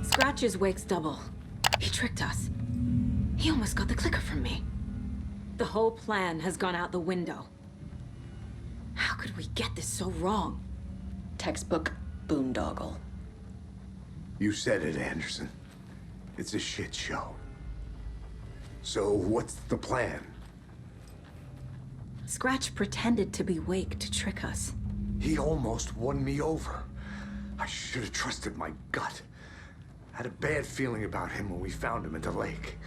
Scratch's wake's double. He tricked us. He almost got the clicker from me. The whole plan has gone out the window. How could we get this so wrong? Textbook boondoggle. You said it, Anderson. It's a shit show. So what's the plan? Scratch pretended to be Wake to trick us. He almost won me over. I should have trusted my gut. I had a bad feeling about him when we found him at the lake.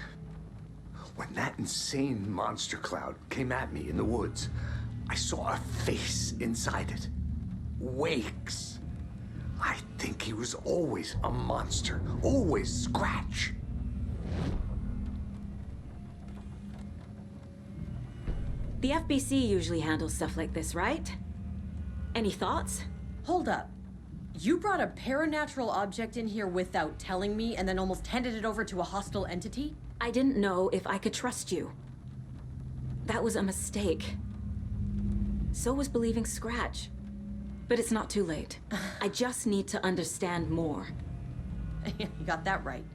When that insane monster cloud came at me in the woods, I saw a face inside it. Wake's. I think he was always a monster. Always Scratch. The FBC usually handles stuff like this, right? Any thoughts? Hold up. You brought a paranatural object in here without telling me and then almost handed it over to a hostile entity? I didn't know if I could trust you. That was a mistake. So was believing Scratch. But it's not too late. I just need to understand more. You got that right.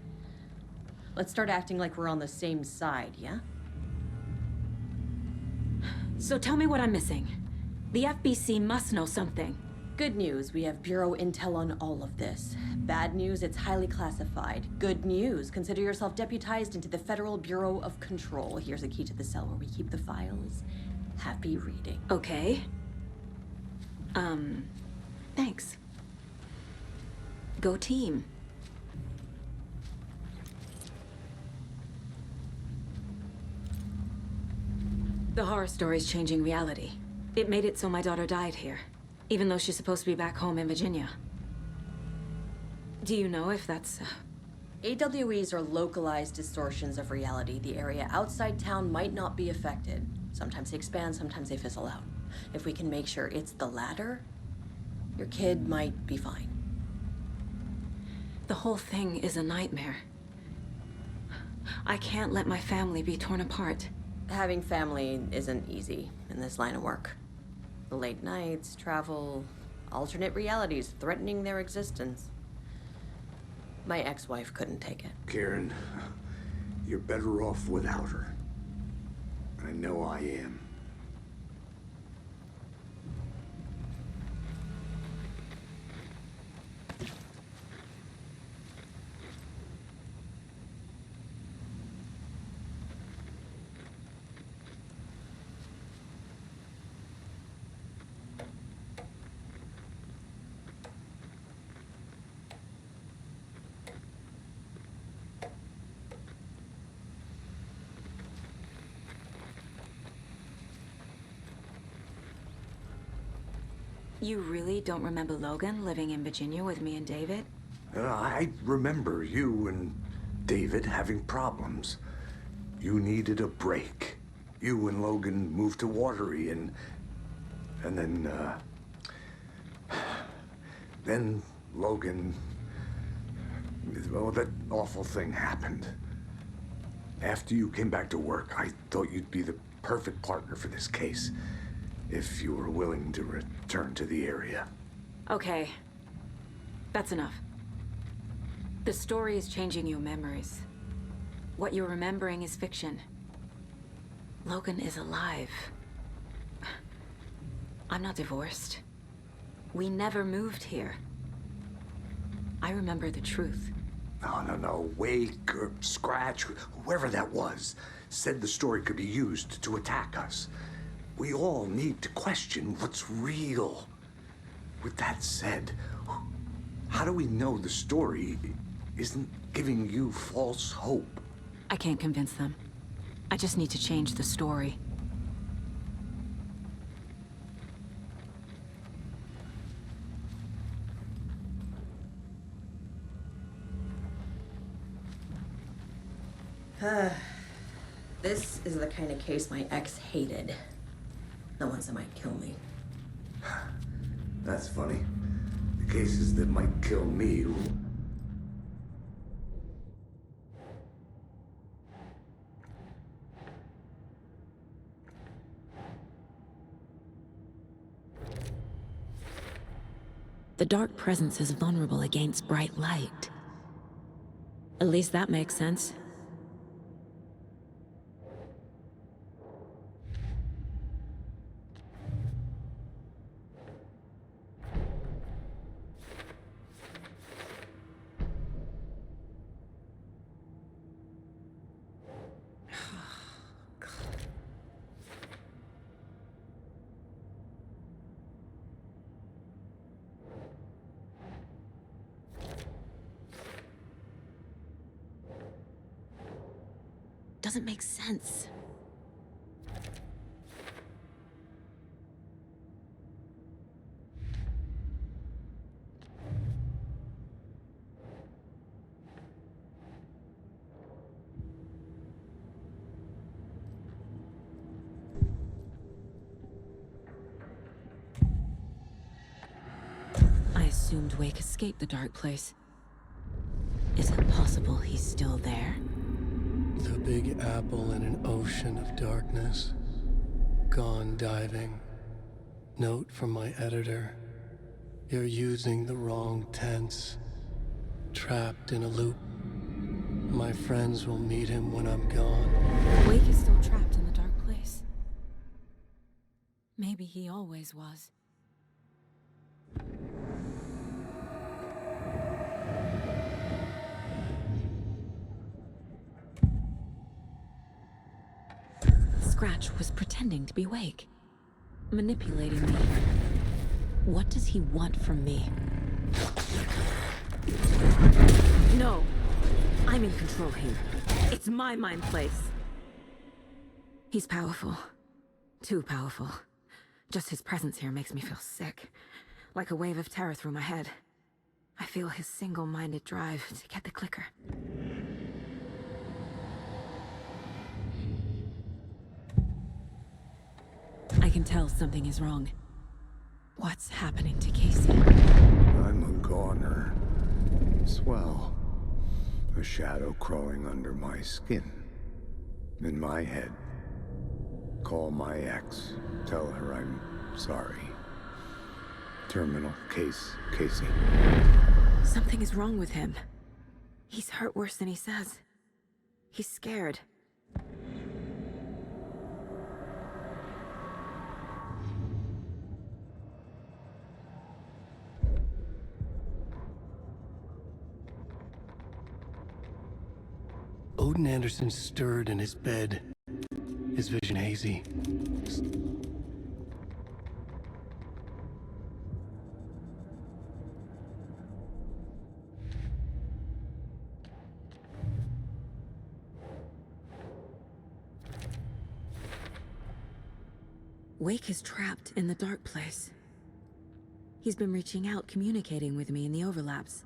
Let's start acting like we're on the same side, yeah? So tell me what I'm missing. The FBC must know something. Good news, we have Bureau intel on all of this. Bad news, it's highly classified. Good news, consider yourself deputized into the Federal Bureau of Control. Here's a key to the cell where we keep the files. Happy reading. Okay. Thanks. Go team. The horror story's changing reality. It made it so my daughter died here, even though she's supposed to be back home in Virginia. Do you know if that's... AWEs are localized distortions of reality. The area outside town might not be affected. Sometimes they expand, sometimes they fizzle out. If we can make sure it's the latter, your kid might be fine. The whole thing is a nightmare. I can't let my family be torn apart. Having family isn't easy in this line of work. The late nights, travel, alternate realities threatening their existence. My ex-wife couldn't take it. Karen, you're better off without her. I know I am. You really don't remember Logan living in Virginia with me and David? I remember you and David having problems. You needed a break. You and Logan moved to Watery and then Logan, well, that awful thing happened. After you came back to work, I thought you'd be the perfect partner for this case, if you were willing to return to the area. Okay. That's enough. The story is changing your memories. What you're remembering is fiction. Logan is alive. I'm not divorced. We never moved here. I remember the truth. No. Wake or Scratch, whoever that was, said the story could be used to attack us. We all need to question what's real. With that said, how do we know the story isn't giving you false hope? I can't convince them. I just need to change the story. This is the kind of case my ex hated. The ones that might kill me. That's funny. The cases that might kill me. The dark presence is vulnerable against bright light. At least that makes sense. Doesn't make sense. I assumed Wake escaped the dark place. Is it possible he's still there? The Big Apple in an ocean of darkness. Gone diving. Note from my editor. You're using the wrong tense. Trapped in a loop. My friends will meet him when I'm gone. Wake is still trapped in the dark place. Maybe he always was. Scratch was pretending to be Wake, manipulating me. What does he want from me? No! I'm in control here. It's my mind place. He's powerful. Too powerful. Just his presence here makes me feel sick. Like a wave of terror through my head. I feel his single-minded drive to get the clicker. I can tell something is wrong. What's happening to Casey? I'm a goner. Swell. A shadow crawling under my skin. In my head. Call my ex. Tell her I'm sorry. Terminal case, Casey. Something is wrong with him. He's hurt worse than he says. He's scared. Odin Anderson stirred in his bed, his vision hazy. Wake is trapped in the dark place. He's been reaching out, communicating with me in the overlaps.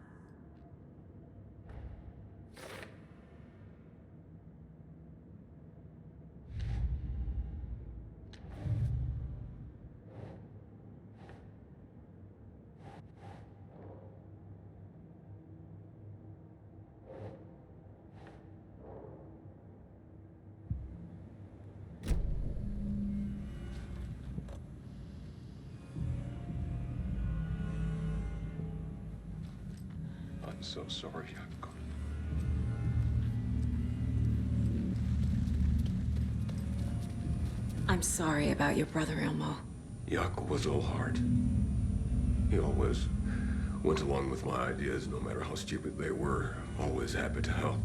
I'm so sorry, Jaak. I'm sorry about your brother, Elmo. Jaak was all heart. He always went along with my ideas, no matter how stupid they were. Always happy to help.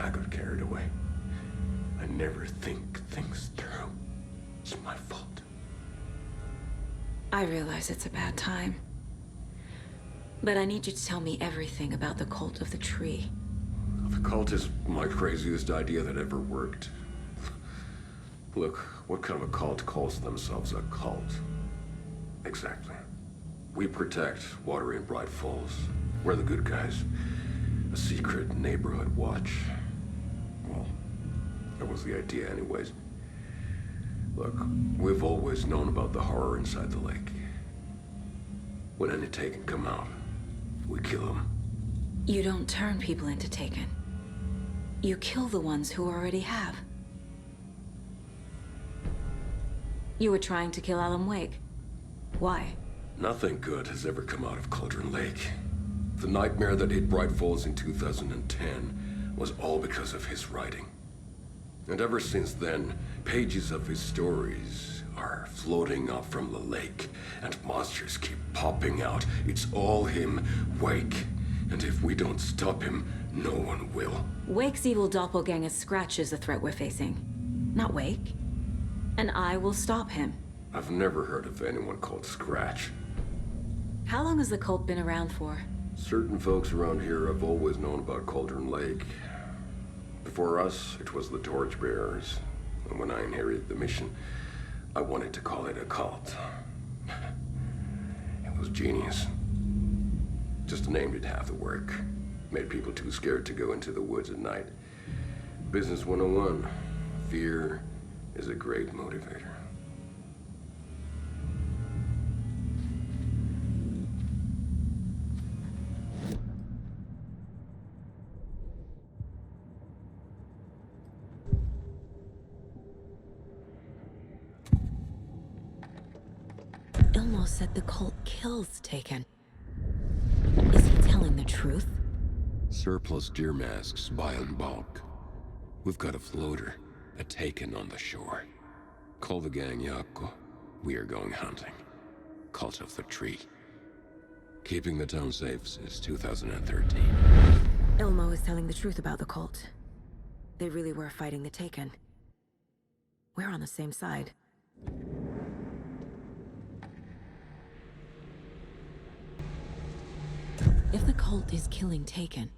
I got carried away. I never think things through. It's my fault. I realize it's a bad time. But I need you to tell me everything about the cult of the tree. The cult is my craziest idea that ever worked. Look, what kind of a cult calls themselves a cult? Exactly. We protect Water in Bright Falls. We're the good guys. A secret neighborhood watch. Well, that was the idea anyways. Look, we've always known about the horror inside the lake. When any Taken come out, we kill them. You don't turn people into Taken. You kill the ones who already have. You were trying to kill Alan Wake. Why? Nothing good has ever come out of Cauldron Lake. The nightmare that hit Bright Falls in 2010 was all because of his writing. And ever since then, pages of his stories are floating up from the lake, and monsters keep popping out. It's all him, Wake. And if we don't stop him, no one will. Wake's evil doppelganger Scratch is the threat we're facing, not Wake. And I will stop him. I've never heard of anyone called Scratch. How long has the cult been around for? Certain folks around here have always known about Cauldron Lake. Before us, it was the Torchbearers. And when I inherited the mission, I wanted to call it a cult. It was genius. Just a name did half the work. Made people too scared to go into the woods at night. Business 101. Fear is a great motivator. Ilmo said the cult kills Taken. Is he telling the truth? Surplus deer masks buy in bulk. We've got a floater, a Taken on the shore. Call the gang Yako. We are going hunting. Cult of the Tree. Keeping the town safe since 2013. Ilmo is telling the truth about the cult. They really were fighting the Taken. We're on the same side. If the cult is killing Taken,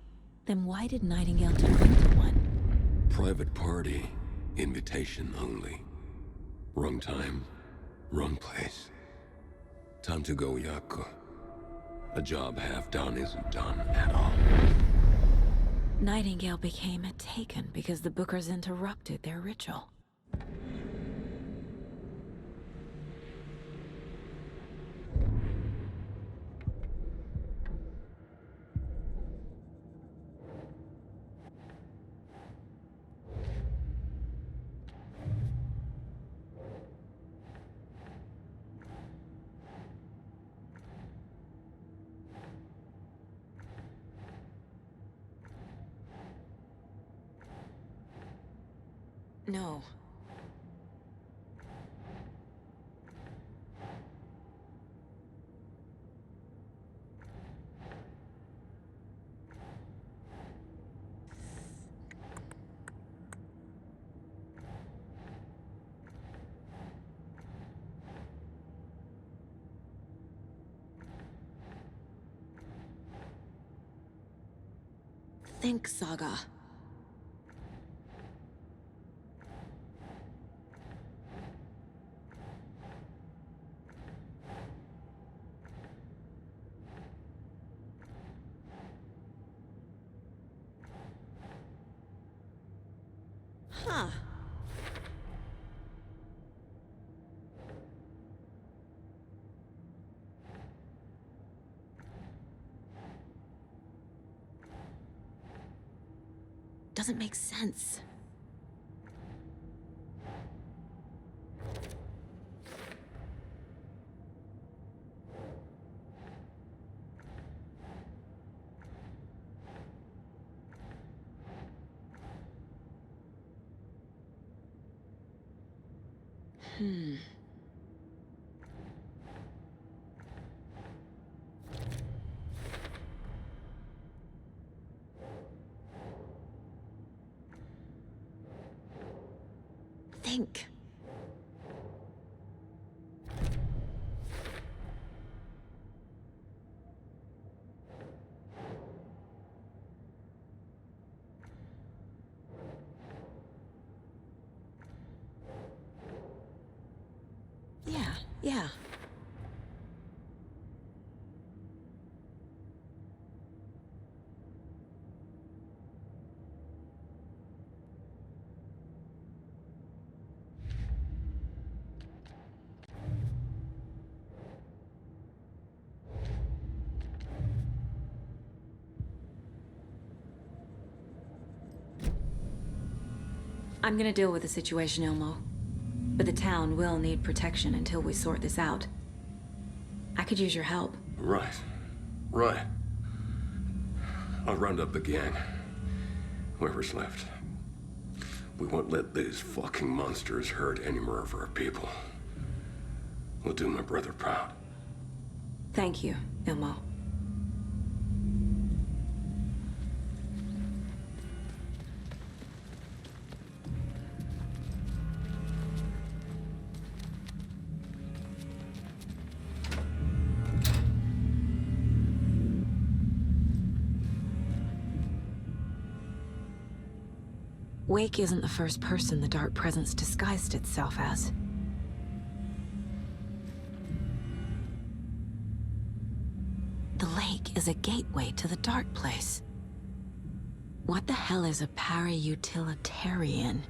then why did Nightingale turn into one? Private party. Invitation only. Wrong time. Wrong place. Time to go, Yako. A job half done isn't done at all. Nightingale became a Taken because the Bookers interrupted their ritual. No. Think, Saga. Huh. Doesn't make sense. Think. Yeah. I'm gonna deal with the situation, Ilmo. But the town will need protection until we sort this out. I could use your help. Right. I'll round up the gang. Whoever's left. We won't let these fucking monsters hurt any more of our people. We'll do my brother proud. Thank you, Ilmo. Wake isn't the first person the Dark Presence disguised itself as. The lake is a gateway to the Dark Place. What the hell is a para-utilitarian?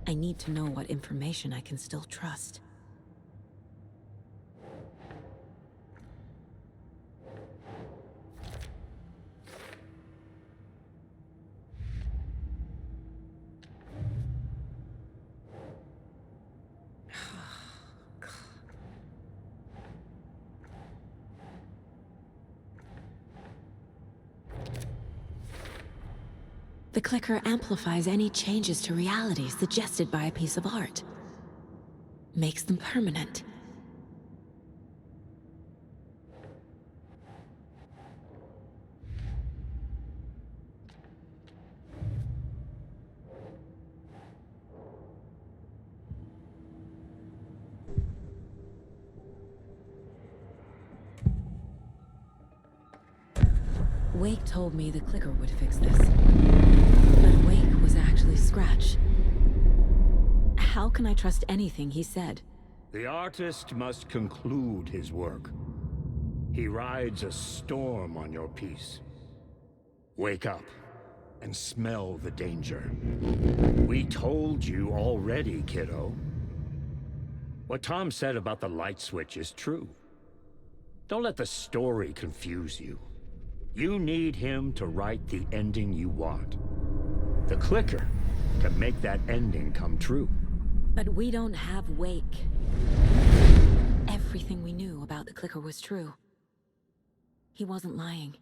I need to know what information I can still trust. The clicker amplifies any changes to reality suggested by a piece of art. Makes them permanent. Wake told me the clicker would fix this. But Wake was actually Scratch. How can I trust anything he said? The artist must conclude his work. He rides a storm on your piece. Wake up and smell the danger. We told you already, kiddo. What Tom said about the light switch is true. Don't let the story confuse you. You need him to write the ending you want. The clicker can make that ending come true. But we don't have Wake. Everything we knew about the clicker was true. He wasn't lying.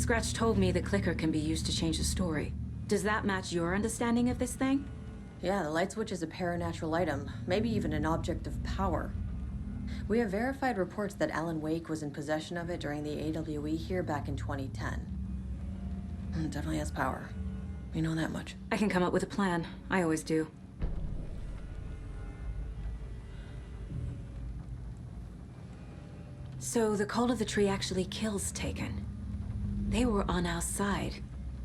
Scratch told me the clicker can be used to change the story. Does that match your understanding of this thing? Yeah, the light switch is a paranatural item, maybe even an object of power. We have verified reports that Alan Wake was in possession of it during the AWE here back in 2010. It definitely has power. We know that much. I can come up with a plan. I always do. So the Cult of the Tree actually kills Taken. They were on our side,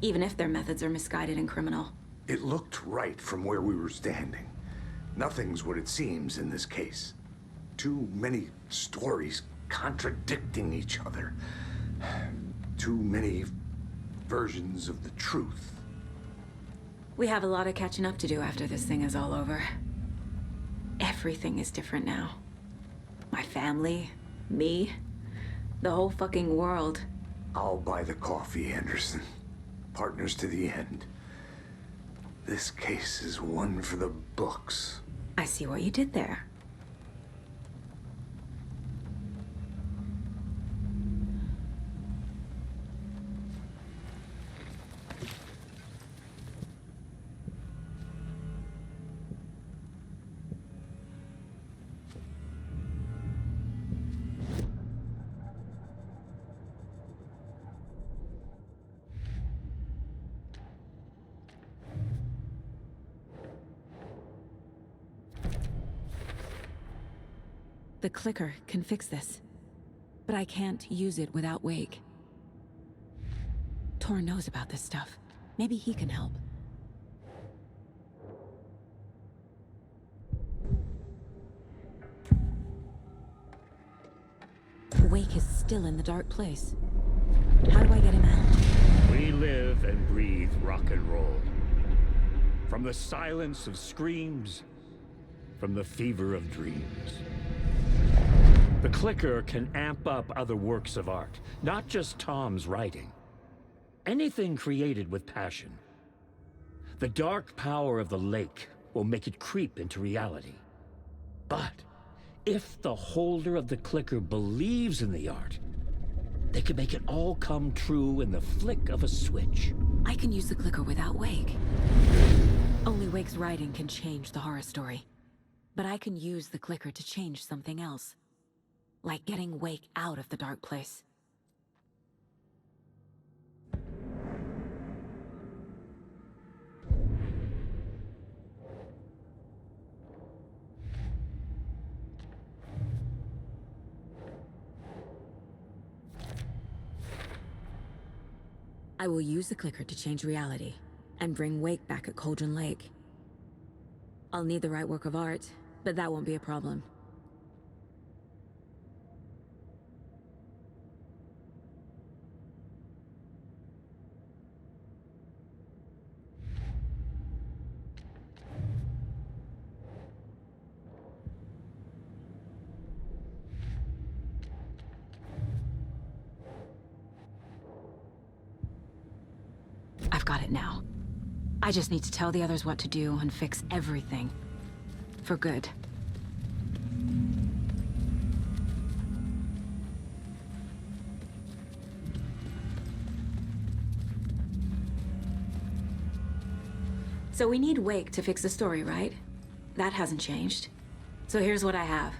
even if their methods are misguided and criminal. It looked right from where we were standing. Nothing's what it seems in this case. Too many stories contradicting each other. Too many versions of the truth. We have a lot of catching up to do after this thing is all over. Everything is different now. My family, me, the whole fucking world. I'll buy the coffee, Anderson. Partners to the end. This case is one for the books. I see what you did there. The clicker can fix this. But I can't use it without Wake. Tor knows about this stuff. Maybe he can help. Wake is still in the dark place. How do I get him out? We live and breathe rock and roll. From the silence of screams, from the fever of dreams. The clicker can amp up other works of art, not just Tom's writing. Anything created with passion. The dark power of the lake will make it creep into reality. But if the holder of the clicker believes in the art, they can make it all come true in the flick of a switch. I can use the clicker without Wake. Only Wake's writing can change the horror story. But I can use the clicker to change something else. Like getting Wake out of the dark place. I will use the clicker to change reality, and bring Wake back at Cauldron Lake. I'll need the right work of art, but that won't be a problem. I've got it now. I just need to tell the others what to do and fix everything. For good. So we need Wake to fix the story, right? That hasn't changed. So here's what I have.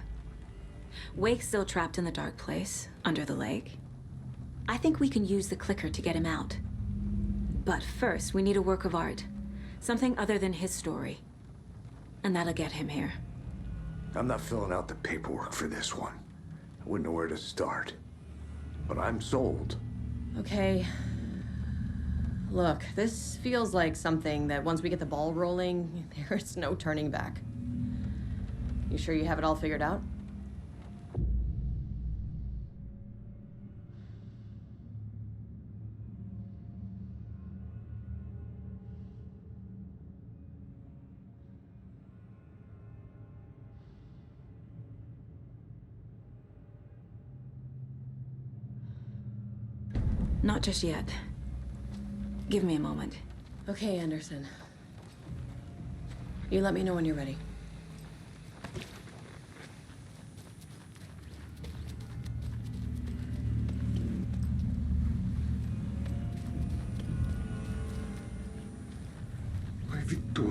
Wake's still trapped in the dark place, under the lake. I think we can use the clicker to get him out. But first, we need a work of art. Something other than his story. And that'll get him here. I'm not filling out the paperwork for this one. I wouldn't know where to start. But I'm sold. Okay. Look, this feels like something that once we get the ball rolling, there's no turning back. You sure you have it all figured out? Not just yet. Give me a moment. Okay, Anderson. You let me know when you're ready. Victor.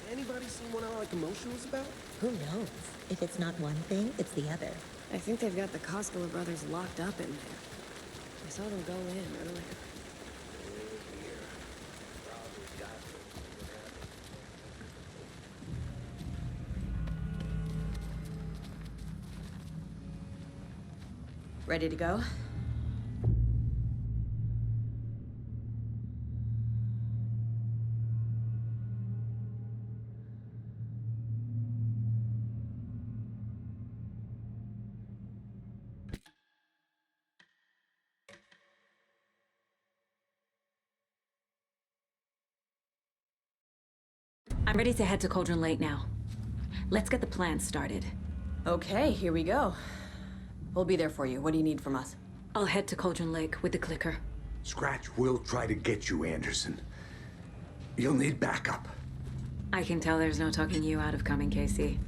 Anybody seen what all like commotion was about? Who knows? If it's not one thing, it's the other. I think they've got the Koskela brothers locked up in there. I saw them go in earlier. Ready to go? I'm ready to head to Cauldron Lake now. Let's get the plan started. Okay, here we go. We'll be there for you. What do you need from us? I'll head to Cauldron Lake with the clicker. Scratch will try to get you, Anderson. You'll need backup. I can tell there's no talking you out of coming, Casey.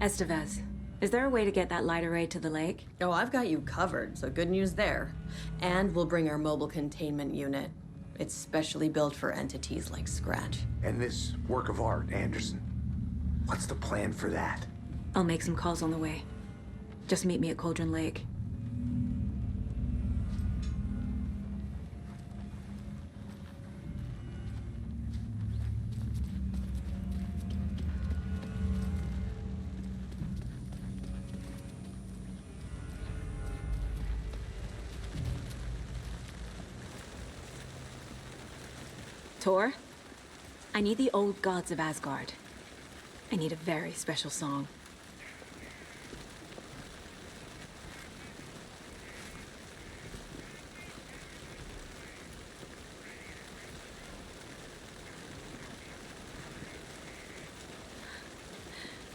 Estevez, is there a way to get that light array to the lake? Oh, I've got you covered, so good news there. And we'll bring our mobile containment unit. It's specially built for entities like Scratch. And this work of art, Anderson. What's the plan for that? I'll make some calls on the way. Just meet me at Cauldron Lake. Tor, I need the old gods of Asgard. I need a very special song.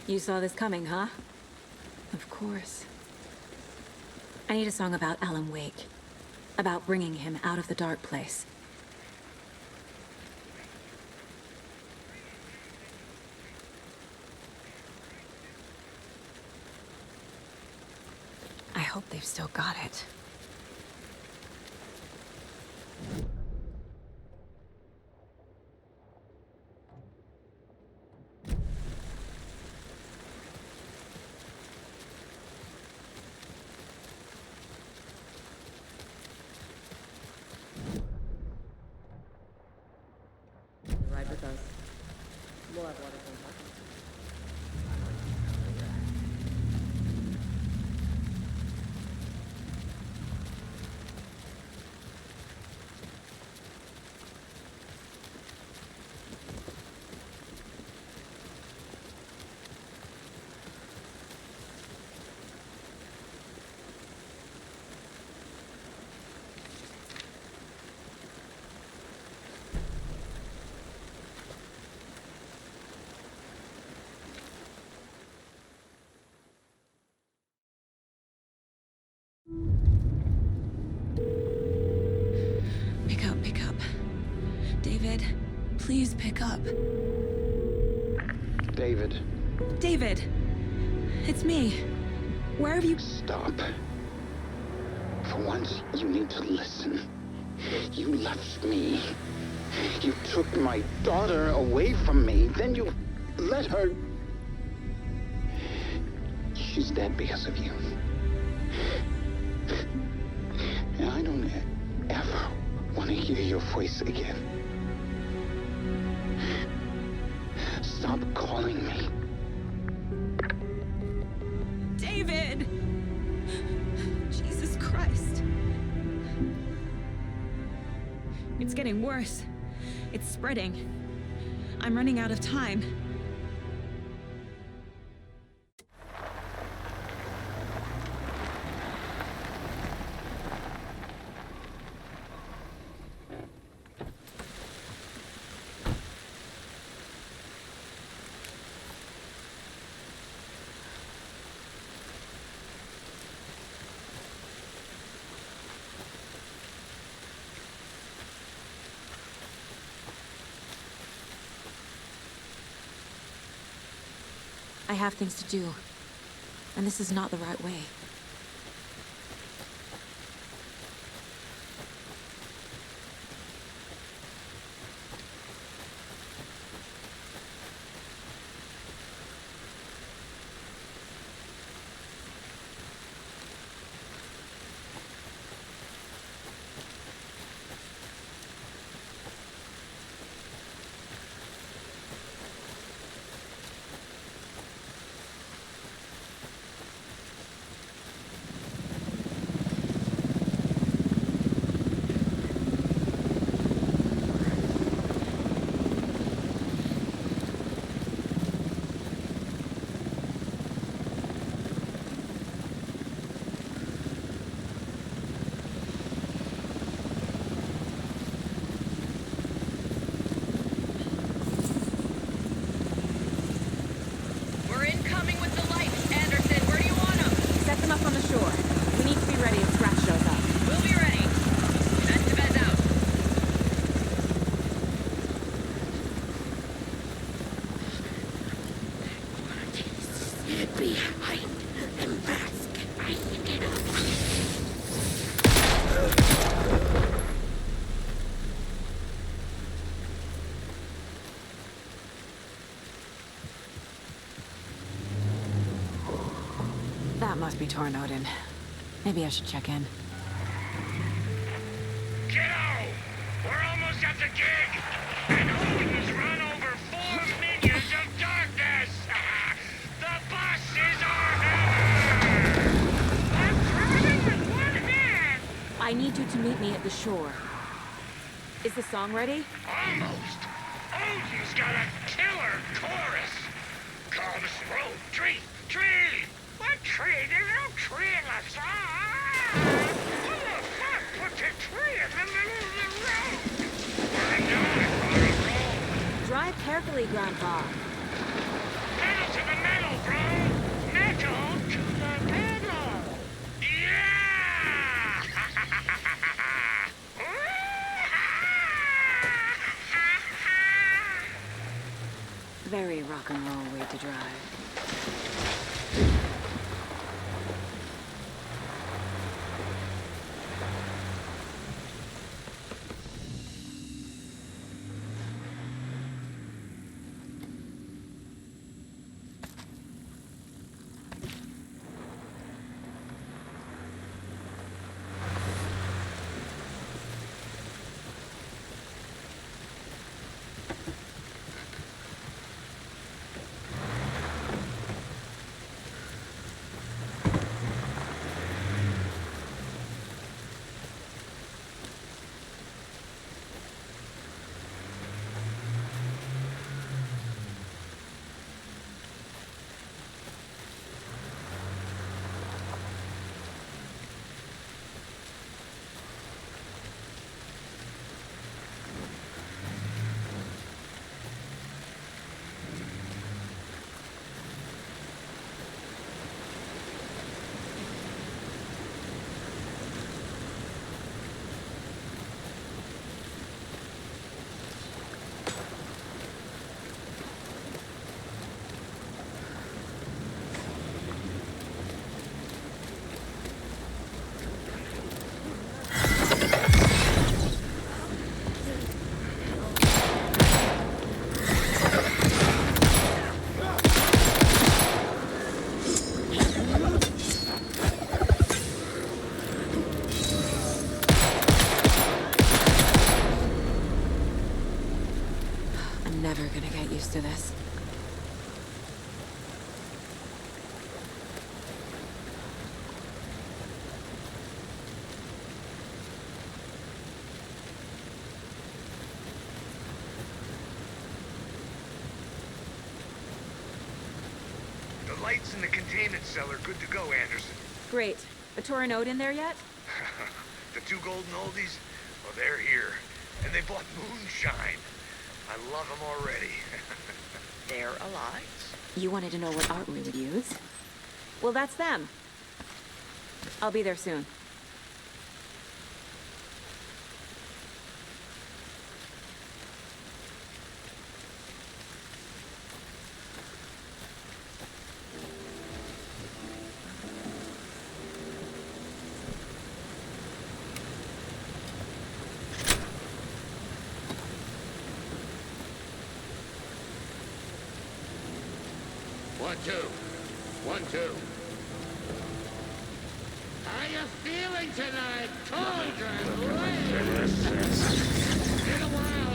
You saw this coming, huh? Of course. I need a song about Alan Wake. About bringing him out of the dark place. I hope they've still got it. Ride with us. We'll have water from Bucky. Pick up. David, please pick up. David. David! It's me. Where have you... Stop. For once, you need to listen. You left me. You took my daughter away from me. Then you let her... She's dead because of you. And I don't ever want to hear your voice again. Stop calling me. David! Jesus Christ. It's getting worse. It's spreading. I'm running out of time. I have things to do, and this is not the right way. the shore. We need to be ready if Scratch shows up. We'll be ready. Best of us out. Behind the mask. That must be Tornodin. Maybe I should check in. Kiddo! We're almost at the gig! And Odin's run over 4 minions of darkness! The bus is our hammer! I'm driving with one hand! I need you to meet me at the shore. Is the song ready? Almost! Odin's got a killer chorus! Call this road tree! Tree! What tree? There's no tree in the song! Who the fuck put the tree in the middle of the road? We're not on a road! Drive carefully, Grandpa. Pedal to the metal, bro! Metal to the metal! Yeah! Very rock and roll way to drive. Never gonna get used to this. The lights in the containment cell are good to go, Anderson. Great. A Tornode in there yet? The 2 golden oldies? Well, they're here. And they bought moonshine. I love them already. They're alive. You wanted to know what art we would use? Well, that's them. I'll be there soon. One, two. 1, 2. How you feeling tonight, Cauldron? Been a while.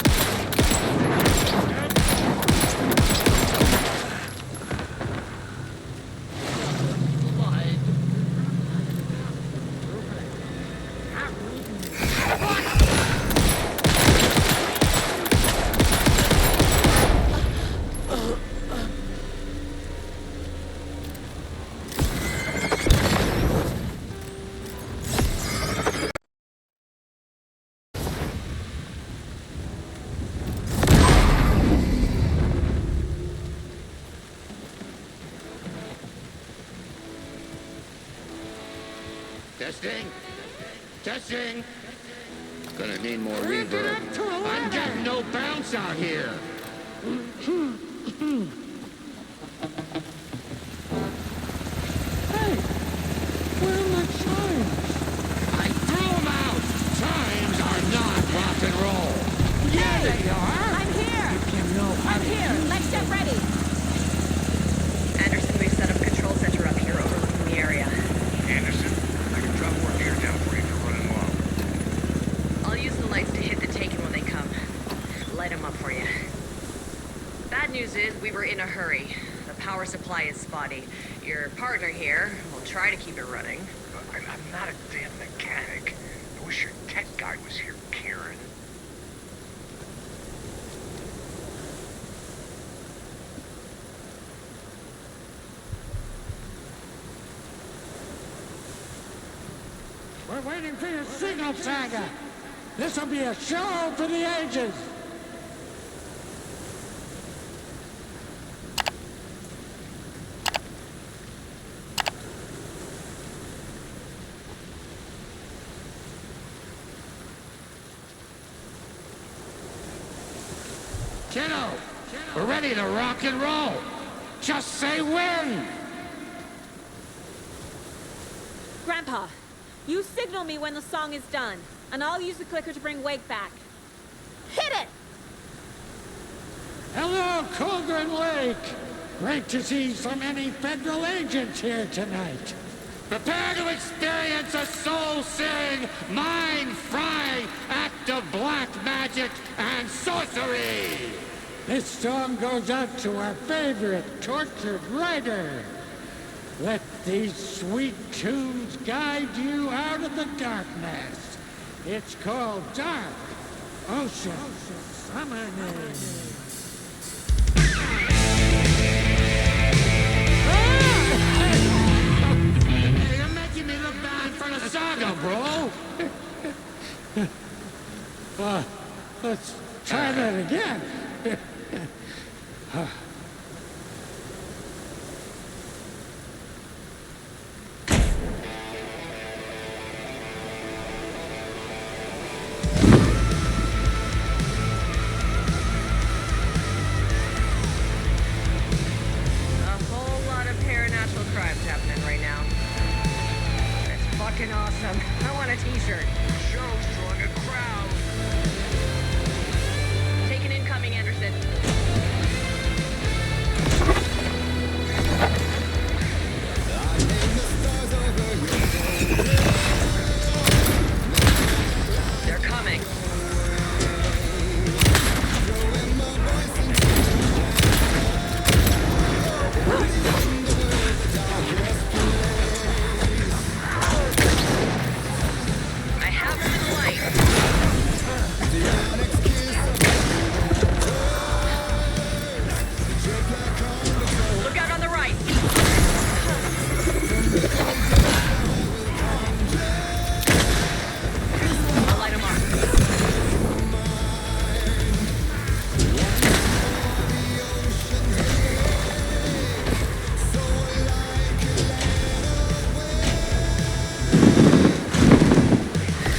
Testing. Testing. Gonna need more reverb. I'm getting no bounce out here. Hey, where are my chimes? I threw them out. Chimes are not rock and roll. Yeah, they are. I'm here! I'm here! Let's get ready! Anderson, we've set up a control center up here overlooking the area. Anderson, I can drop more gear down for you if you're running low. I'll use the lights to hit the Taken when they come. Light them up for you. Bad news is we were in a hurry. The power supply is spotty. Your partner here will try to keep it running. I'm not a damn mechanic. I wish your tech guy was here, Kieran. We're waiting for your signal, Saga. This'll be a show for the ages. Kiddo, we're ready to rock and roll. Just say when. Grandpa, you signal me when the song is done, and I'll use the clicker to bring Wake back. Hit it! Hello, Cauldron Lake. Great to see so many federal agents here tonight. Prepare to experience a soul-searing, mind-frying act of black magic and sorcery! This song goes out to our favorite tortured writer. Let these sweet tunes guide you out of the darkness. It's called Dark Ocean Summer Name. You're making me look bad in front of Saga, bro! Let's try that again. Awesome. I want a t-shirt. Show's drawing a crowd. Taken incoming, Anderson. They're coming. I have them in light. Look out on the right. I'll light them up.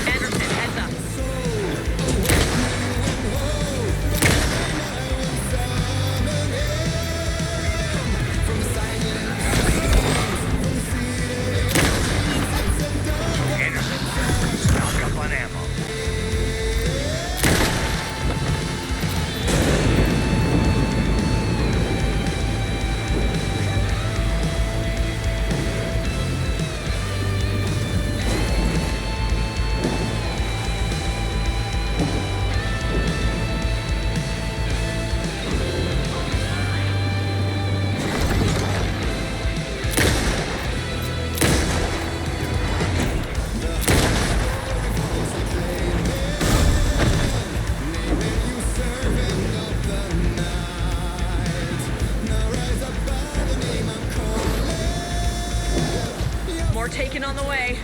Anderson, heads up. Anderson, stock up on ammo. More taken on the way.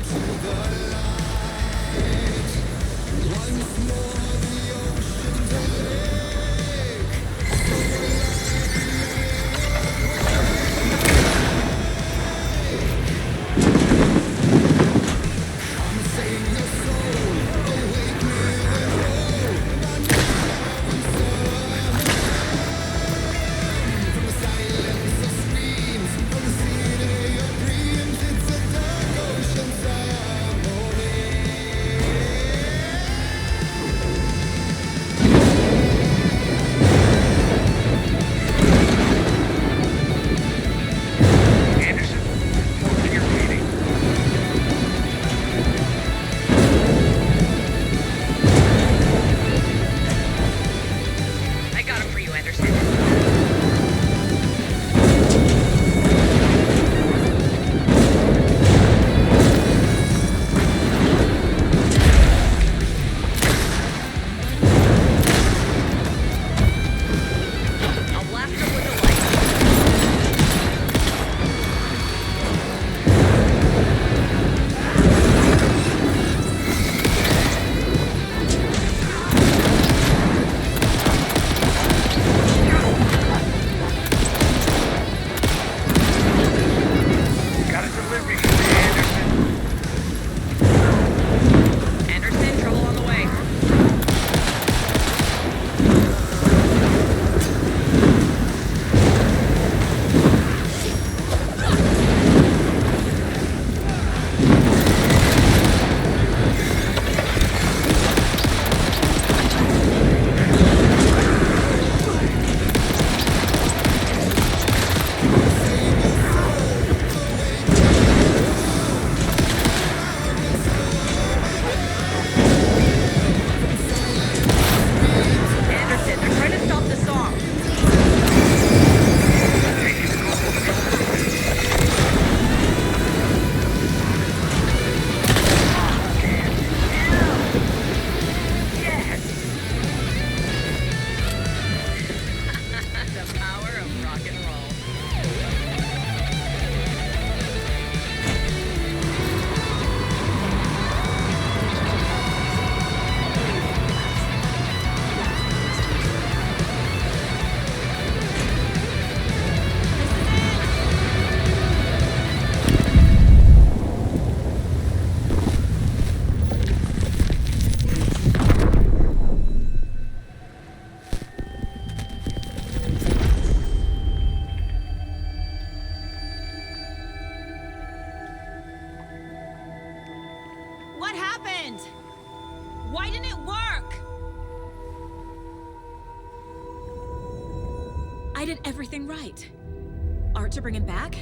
What happened? Why didn't it work? I did everything right. Art to bring him back?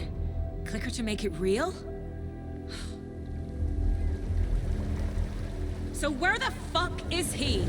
Clicker to make it real? So where the fuck is he?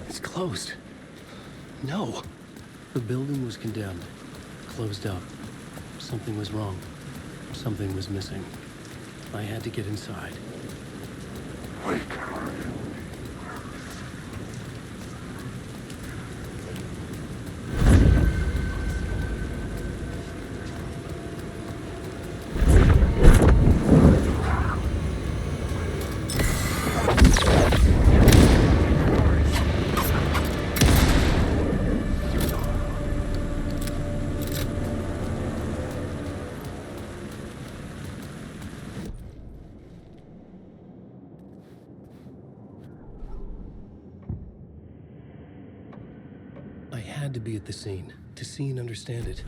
It's closed. No. The building was condemned. Closed up. Something was wrong. Something was missing. I had to get inside. Wait. I had to be at the scene, to see and understand it.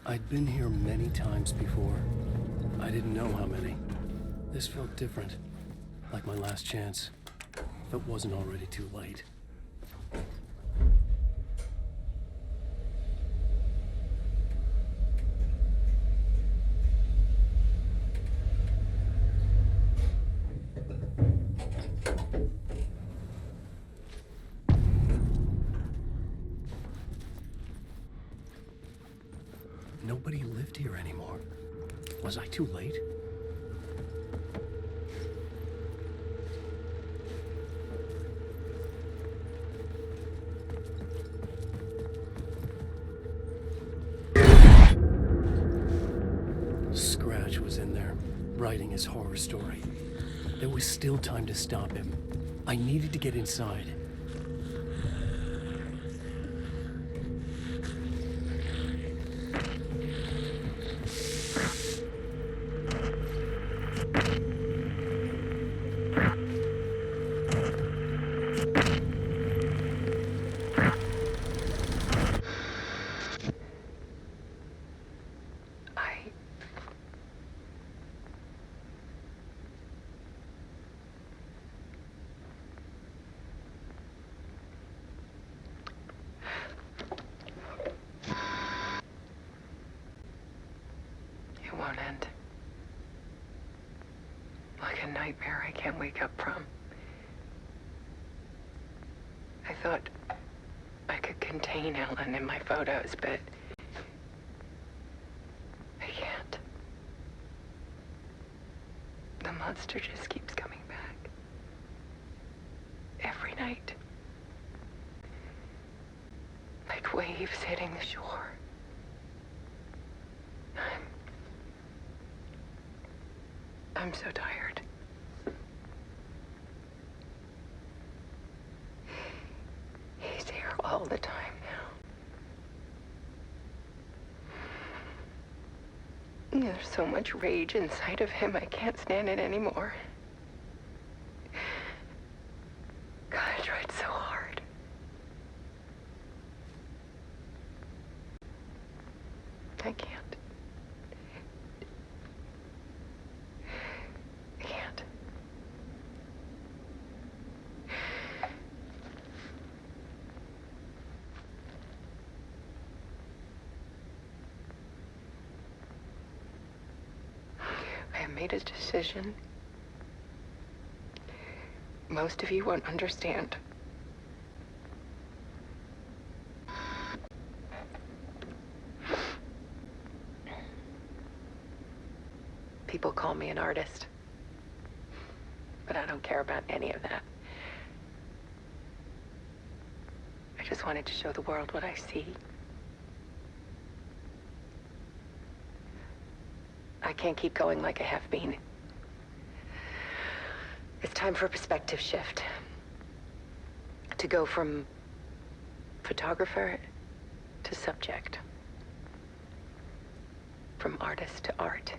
I'd been here many times before. I didn't know how many. This felt different, like my last chance, if it wasn't already too late. Nobody lived here anymore. Was I too late? Scratch was in there, writing his horror story. There was still time to stop him. I needed to get inside. It won't end. Like a nightmare I can't wake up from. I thought I could contain Ellen in my photos, but I can't. The monster just keeps coming back. Every night. Like waves hitting the shore. I'm so tired. He's here all the time now. There's so much rage inside of him, I can't stand it anymore. God, I tried so hard. I can't. I made a decision. Most of you won't understand. People call me an artist, but I don't care about any of that. I just wanted to show the world what I see. I can't keep going like I have been. It's time for a perspective shift. To go from photographer to subject. From artist to art.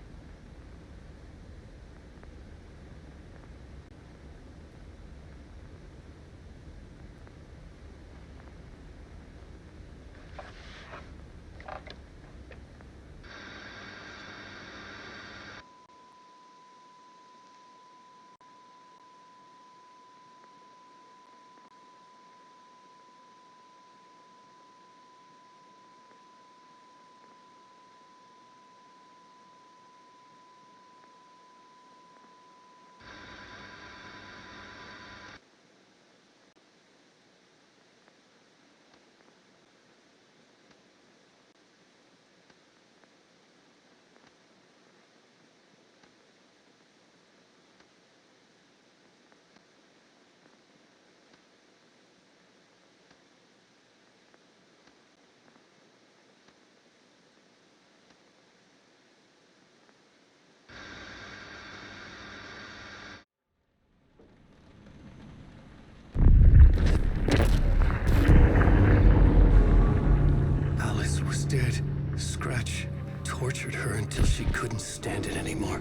Dead. Scratch tortured her until she couldn't stand it anymore.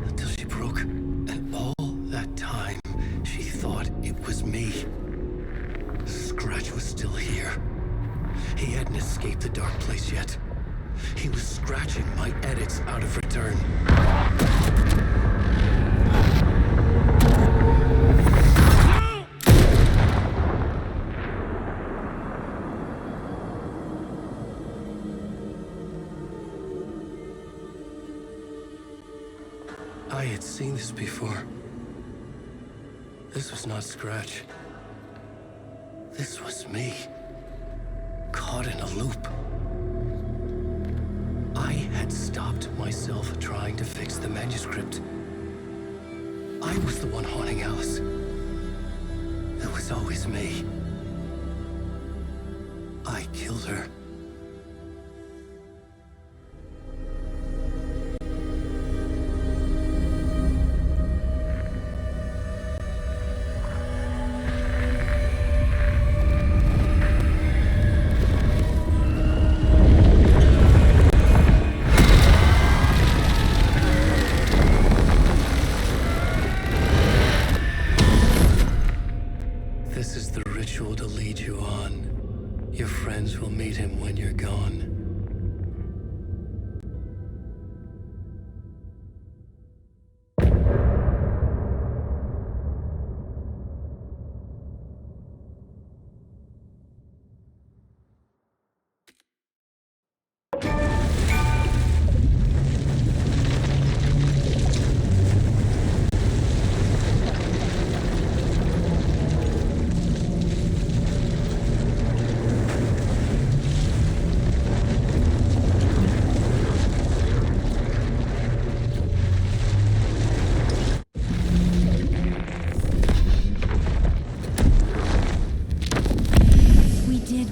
Until she broke. And all that time, she thought it was me. Scratch was still here. He hadn't escaped the dark place yet. He was scratching my edits out of return. I had seen this before. This was not Scratch. This was me, caught in a loop. I had stopped myself trying to fix the manuscript. I was the one haunting Alice. It was always me. I killed her. This is the ritual to lead you on. Your friends will meet him when you're gone.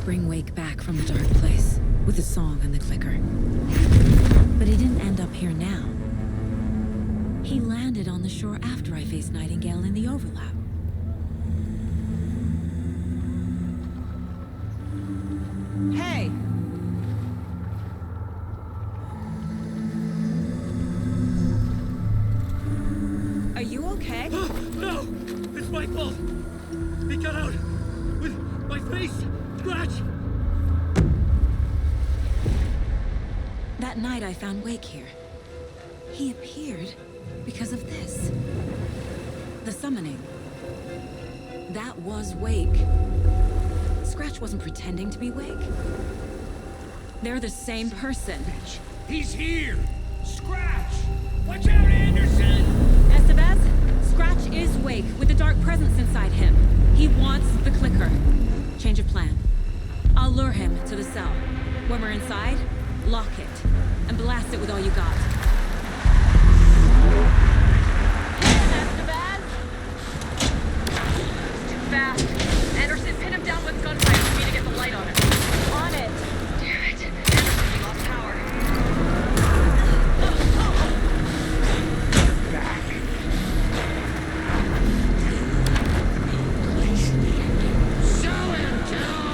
Bring Wake back from the dark place with the song and the clicker. But he didn't end up here now. He landed on the shore after I faced Nightingale in the overlap. Hey! Are you okay? No! It's my fault! He got out with my face! Scratch! That night I found Wake here. He appeared because of this. The summoning. That was Wake. Scratch wasn't pretending to be Wake. They're the same person. He's here! Scratch! Watch out, Anderson! Estevez, Scratch is Wake with the dark presence inside him. He wants the clicker. Change of plan. I'll lure him to the cell. When we're inside, lock it, and blast it with all you got. Estevez! Too fast. Anderson, pin him down with gunfire. We need to get the light on him. On it. Damn it. Anderson, we lost power. Show him, Joe!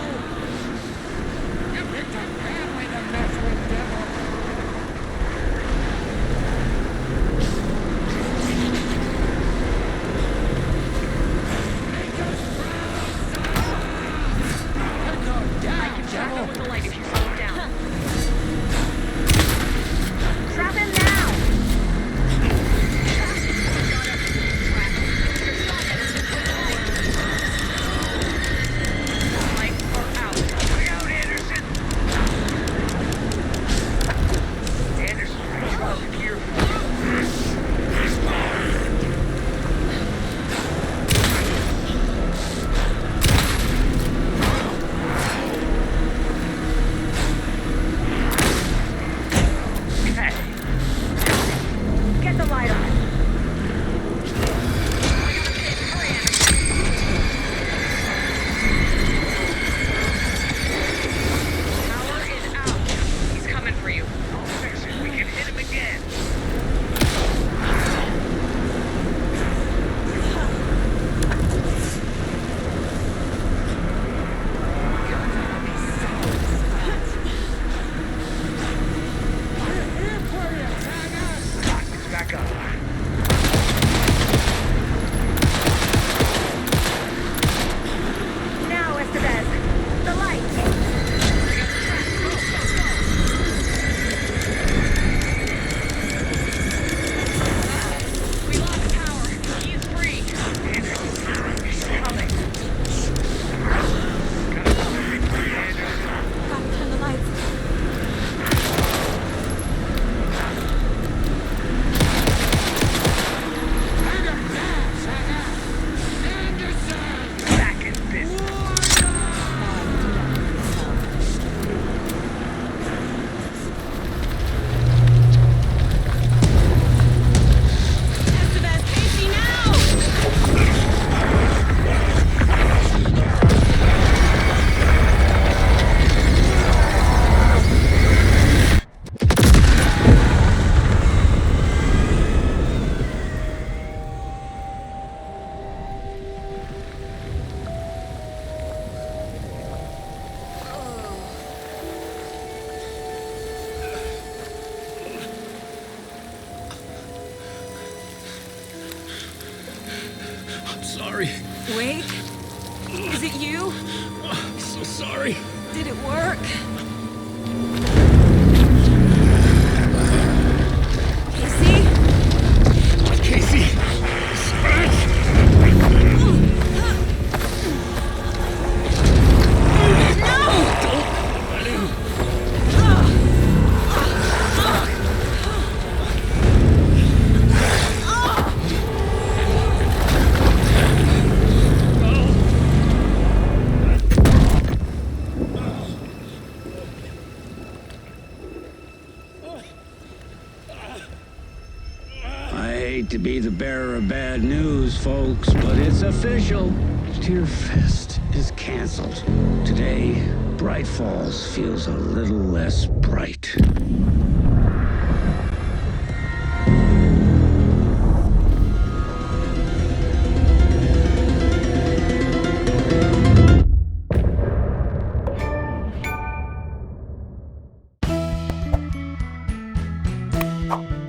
You picked a family to mess with, devil! Make us proud, son! Go die! sorry. Wait. Is it you? I'm so sorry. Did it work? Casey? Scratch! I hate to be the bearer of bad news, folks, but it's official. Tear Fest is canceled. Today, Bright Falls feels a little less bright. Oh.